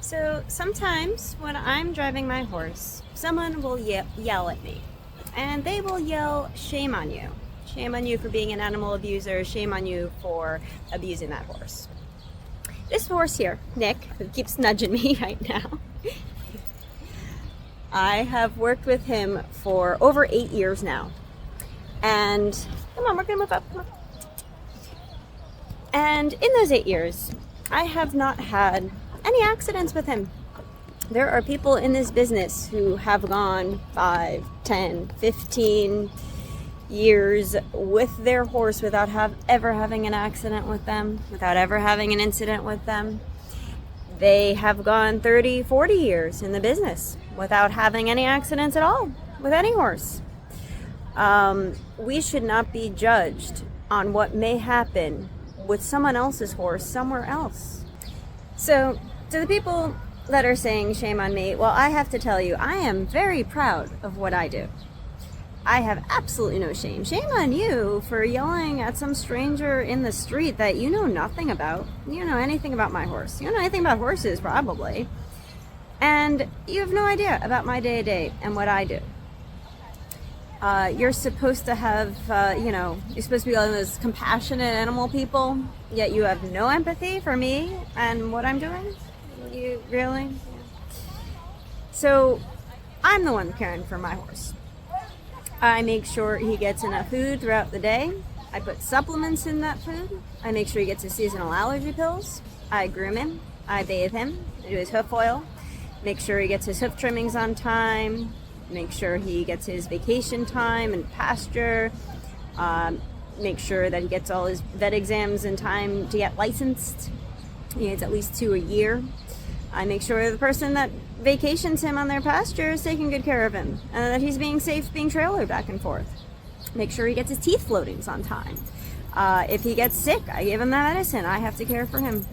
So sometimes when I'm driving my horse, someone will yell at me. And they will yell, shame on you. Shame on you for being an animal abuser. Shame on you for abusing that horse. This horse here, Nick, who keeps nudging me right now, I have worked with him for over 8 years now. And come on, we're gonna move up. Come on. And in those 8 years, I have not had any accidents with him. There are people in this business who have gone 5, 10, 15 years with their horse without ever having an accident with them, without ever having an incident with them. They have gone 30, 40 years in the business without having any accidents at all with any horse. We should not be judged on what may happen with someone else's horse somewhere else. So, to the people that are saying shame on me, well, I have to tell you, I am very proud of what I do. I have absolutely no shame. Shame on you for yelling at some stranger in the street that you know nothing about. You don't know anything about my horse. You don't know anything about horses, probably. And you have no idea about my day-to-day and what I do. You're supposed to have, you're supposed to be one of those compassionate animal people, yet you have no empathy for me and what I'm doing? You really? Yeah. So, I'm the one caring for my horse. I make sure he gets enough food throughout the day. I put supplements in that food. I make sure he gets his seasonal allergy pills. I groom him. I bathe him. I do his hoof oil. Make sure he gets his hoof trimmings on time. Make sure he gets his vacation time and pasture. Make sure that he gets all his vet exams in time to get licensed. He gets at least 2 a year. I make sure the person that vacations him on their pasture is taking good care of him and that he's being safe being trailered back and forth. Make sure he gets his teeth floatings on time. If he gets sick, I give him that medicine. I have to care for him.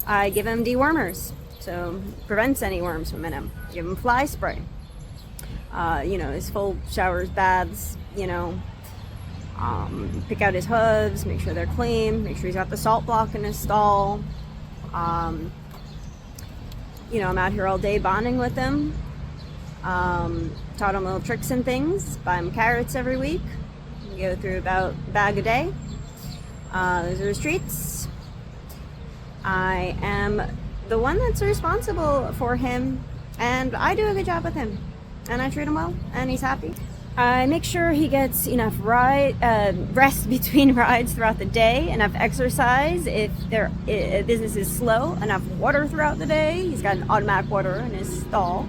I give him dewormers, so prevents any worms from in him. Give him fly spray. His full showers, baths, pick out his hooves, make sure they're clean, make sure he's got the salt block in his stall. I'm out here all day bonding with him. Taught him little tricks and things. Buy him carrots every week. We go through about a bag a day. Those are his treats. I am the one that's responsible for him, and I do a good job with him. And I treat him well, and he's happy. I make sure he gets enough rest between rides throughout the day, enough exercise if their business is slow, enough water throughout the day. He's got an automatic water in his stall.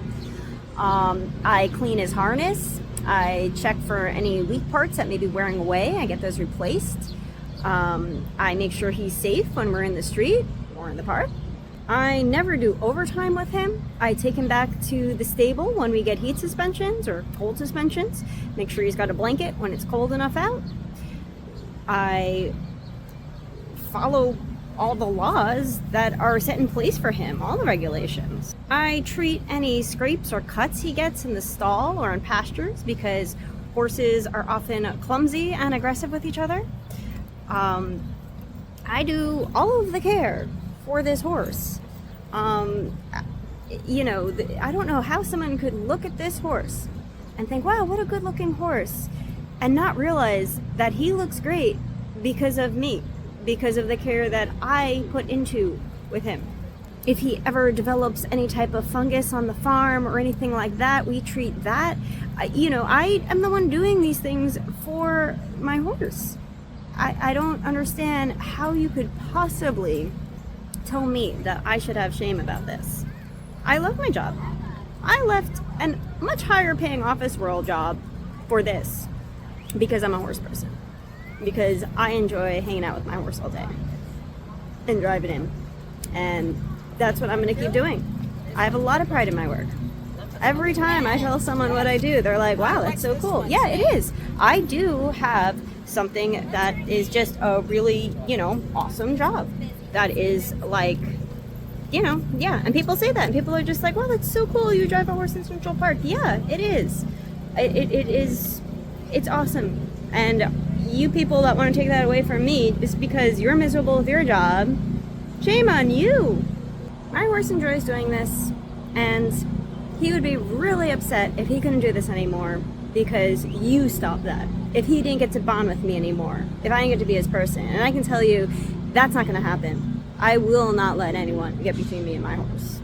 I clean his harness. I check for any weak parts that may be wearing away. I get those replaced. I make sure he's safe when we're in the street or in the park. I never do overtime with him. I take him back to the stable when we get heat suspensions or cold suspensions. Make sure he's got a blanket when it's cold enough out. I follow all the laws that are set in place for him, all the regulations. I treat any scrapes or cuts he gets in the stall or in pastures because horses are often clumsy and aggressive with each other. I do all of the care for this horse. I don't know how someone could look at this horse and think, wow, what a good looking horse, and not realize that he looks great because of me, because of the care that I put into with him. If he ever develops any type of fungus on the farm or anything like that, we treat that. I am the one doing these things for my horse. I don't understand how you could possibly tell me that I should have shame about this. I love my job. I left a much higher paying office world job for this because I'm a horse person. Because I enjoy hanging out with my horse all day and driving him. And that's what I'm going to keep doing. I have a lot of pride in my work. Every time I tell someone what I do, they're like, wow, that's so cool. Yeah, it is. I do have something that is just a really, awesome job. That is like, and people say that, and people are just like, well, that's so cool, you drive a horse in Central Park. Yeah, it is. It's awesome. And you people that want to take that away from me just because you're miserable with your job, shame on you. my horse enjoys doing this, and he would be really upset if he couldn't do this anymore because you stopped that. If he didn't get to bond with me anymore, if I didn't get to be his person. And I can tell you, that's not going to happen. I will not let anyone get between me and my horse.